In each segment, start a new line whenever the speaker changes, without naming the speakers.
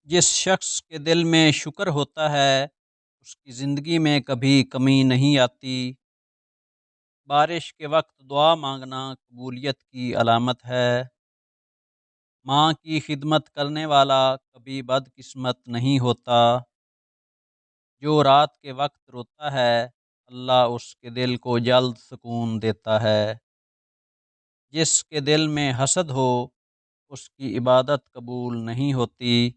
جس شخص کے دل میں شکر ہوتا ہے اس کی زندگی میں کبھی کمی نہیں آتی۔ بارش کے وقت دعا مانگنا قبولیت کی علامت ہے۔ ماں کی خدمت کرنے والا کبھی بدقسمت نہیں ہوتا۔ جو رات کے وقت روتا ہے اللہ اس کے دل کو جلد سکون دیتا ہے۔ جس کے دل میں حسد ہو اس کی عبادت قبول نہیں ہوتی۔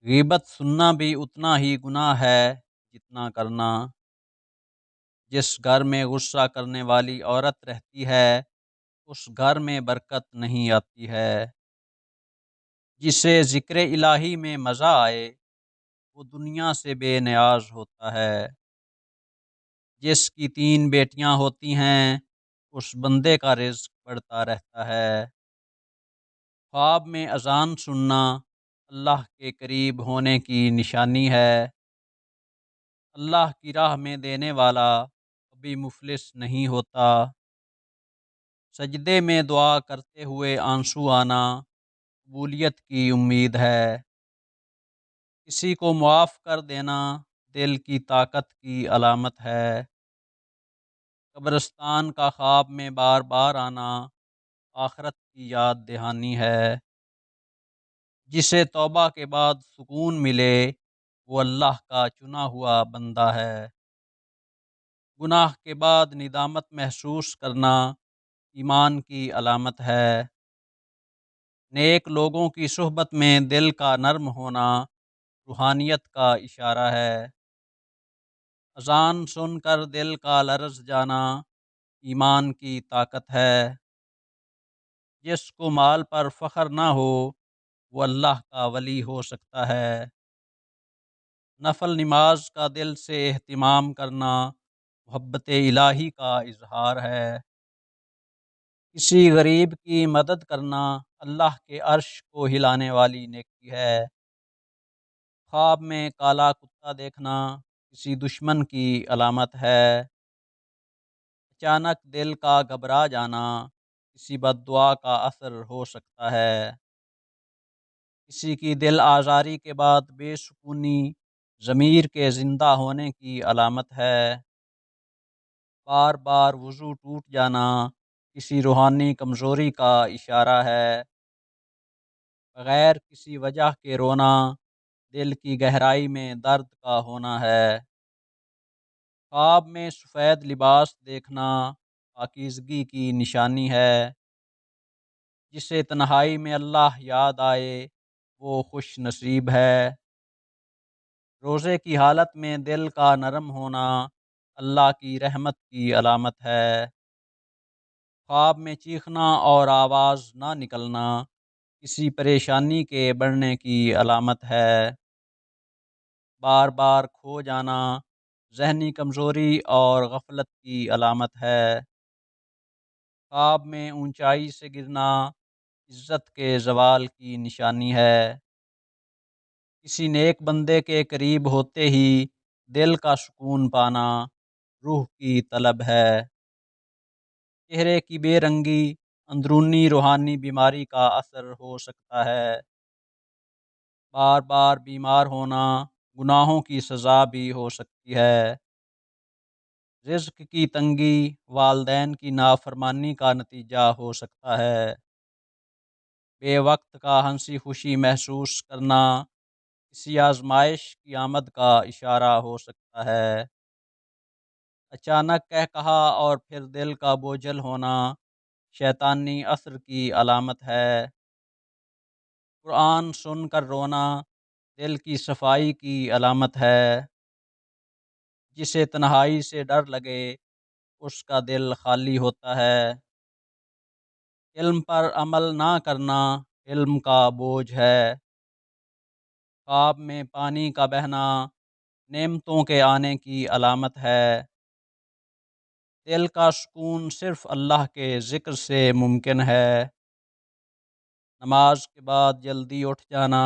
غیبت سننا بھی اتنا ہی گناہ ہے جتنا کرنا۔ جس گھر میں غصہ کرنے والی عورت رہتی ہے اس گھر میں برکت نہیں آتی ہے۔ جسے ذکر الہی میں مزہ آئے وہ دنیا سے بے نیاز ہوتا ہے۔ جس کی 3 بیٹیاں ہوتی ہیں اس بندے کا رزق بڑھتا رہتا ہے۔ خواب میں اذان سننا اللہ کے قریب ہونے کی نشانی ہے۔ اللہ کی راہ میں دینے والا کبھی مفلس نہیں ہوتا۔ سجدے میں دعا کرتے ہوئے آنسو آنا قبولیت کی امید ہے۔ کسی کو معاف کر دینا دل کی طاقت کی علامت ہے۔ قبرستان کا خواب میں بار بار آنا آخرت کی یاد دہانی ہے۔ جسے توبہ کے بعد سکون ملے وہ اللہ کا چنا ہوا بندہ ہے۔ گناہ کے بعد ندامت محسوس کرنا ایمان کی علامت ہے۔ نیک لوگوں کی صحبت میں دل کا نرم ہونا روحانیت کا اشارہ ہے۔ اذان سن کر دل کا لرز جانا ایمان کی طاقت ہے۔ جس کو مال پر فخر نہ ہو وہ اللہ کا ولی ہو سکتا ہے۔ نفل نماز کا دل سے اہتمام کرنا محبت الہی کا اظہار ہے۔ کسی غریب کی مدد کرنا اللہ کے عرش کو ہلانے والی نیکی ہے۔ خواب میں کالا کتا دیکھنا کسی دشمن کی علامت ہے۔ اچانک دل کا گھبرا جانا کسی بد دعا کا اثر ہو سکتا ہے۔ کسی کی دل آزاری کے بعد بے سکونی ضمیر کے زندہ ہونے کی علامت ہے۔ بار بار وضو ٹوٹ جانا کسی روحانی کمزوری کا اشارہ ہے۔ بغیر کسی وجہ کے رونا دل کی گہرائی میں درد کا ہونا ہے۔ خواب میں سفید لباس دیکھنا پاکیزگی کی نشانی ہے۔ جسے تنہائی میں اللہ یاد آئے وہ خوش نصیب ہے۔ روزے کی حالت میں دل کا نرم ہونا اللہ کی رحمت کی علامت ہے۔ خواب میں چیخنا اور آواز نہ نکلنا کسی پریشانی کے بڑھنے کی علامت ہے۔ بار بار کھو جانا ذہنی کمزوری اور غفلت کی علامت ہے۔ خواب میں اونچائی سے گرنا عزت کے زوال کی نشانی ہے۔ کسی نیک بندے کے قریب ہوتے ہی دل کا سکون پانا روح کی طلب ہے۔ چہرے کی بے رنگی اندرونی روحانی بیماری کا اثر ہو سکتا ہے۔ بار بار بیمار ہونا گناہوں کی سزا بھی ہو سکتی ہے۔ رزق کی تنگی والدین کی نافرمانی کا نتیجہ ہو سکتا ہے۔ بے وقت کا ہنسی خوشی محسوس کرنا کسی آزمائش کی آمد کا اشارہ ہو سکتا ہے۔ اچانک کہا اور پھر دل کا بوجھل ہونا شیطانی اثر کی علامت ہے۔ قرآن سن کر رونا دل کی صفائی کی علامت ہے۔ جسے تنہائی سے ڈر لگے اس کا دل خالی ہوتا ہے۔ علم پر عمل نہ کرنا علم کا بوجھ ہے۔ خواب میں پانی کا بہنا نعمتوں کے آنے کی علامت ہے۔ دل کا سکون صرف اللہ کے ذکر سے ممکن ہے۔ نماز کے بعد جلدی اٹھ جانا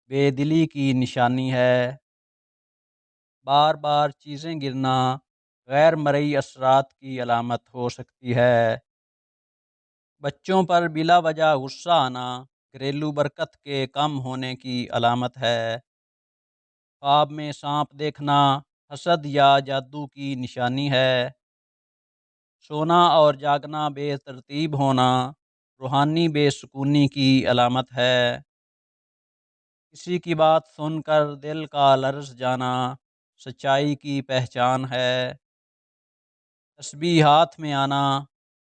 بے دلی کی نشانی ہے۔ بار بار چیزیں گرنا غیر مرئی اثرات کی علامت ہو سکتی ہے۔ بچوں پر بلا وجہ غصہ آنا گھریلو برکت کے کم ہونے کی علامت ہے۔ خواب میں سانپ دیکھنا حسد یا جادو کی نشانی ہے۔ سونا اور جاگنا بے ترتیب ہونا روحانی بے سکونی کی علامت ہے۔ کسی کی بات سن کر دل کا لرز جانا سچائی کی پہچان ہے۔ تسبیح ہاتھ میں آنا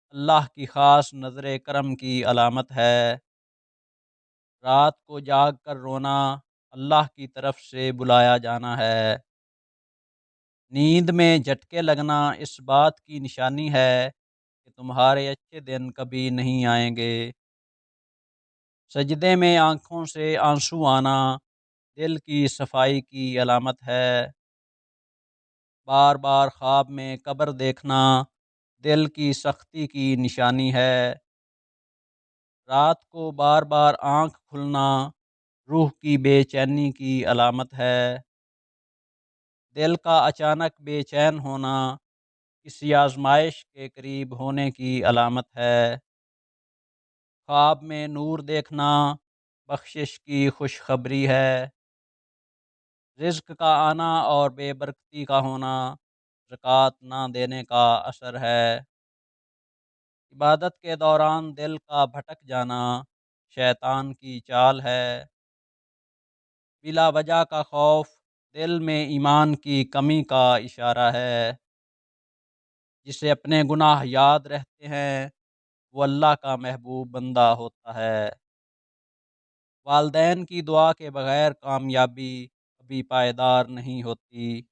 اللہ کی خاص نظر کرم کی علامت ہے۔ رات کو جاگ کر رونا اللہ کی طرف سے بلایا جانا ہے۔ نیند میں جھٹکے لگنا اس بات کی نشانی ہے کہ تمہارے اچھے دن کبھی نہیں آئیں گے۔ سجدے میں آنکھوں سے آنسو آنا دل کی صفائی کی علامت ہے۔ بار بار خواب میں قبر دیکھنا دل کی سختی کی نشانی ہے۔ رات کو بار بار آنکھ کھلنا روح کی بے چینی کی علامت ہے۔ دل کا اچانک بے چین ہونا کسی آزمائش کے قریب ہونے کی علامت ہے۔ خواب میں نور دیکھنا بخشش کی خوشخبری ہے۔ رزق کا آنا اور بے برکتی کا ہونا زکوٰۃ نہ دینے کا اثر ہے۔ عبادت کے دوران دل کا بھٹک جانا شیطان کی چال ہے۔ بلا وجہ کا خوف دل میں ایمان کی کمی کا اشارہ ہے۔ جسے اپنے گناہ یاد رہتے ہیں وہ اللہ کا محبوب بندہ ہوتا ہے۔ والدین کی دعا کے بغیر کامیابی کبھی پائیدار نہیں ہوتی۔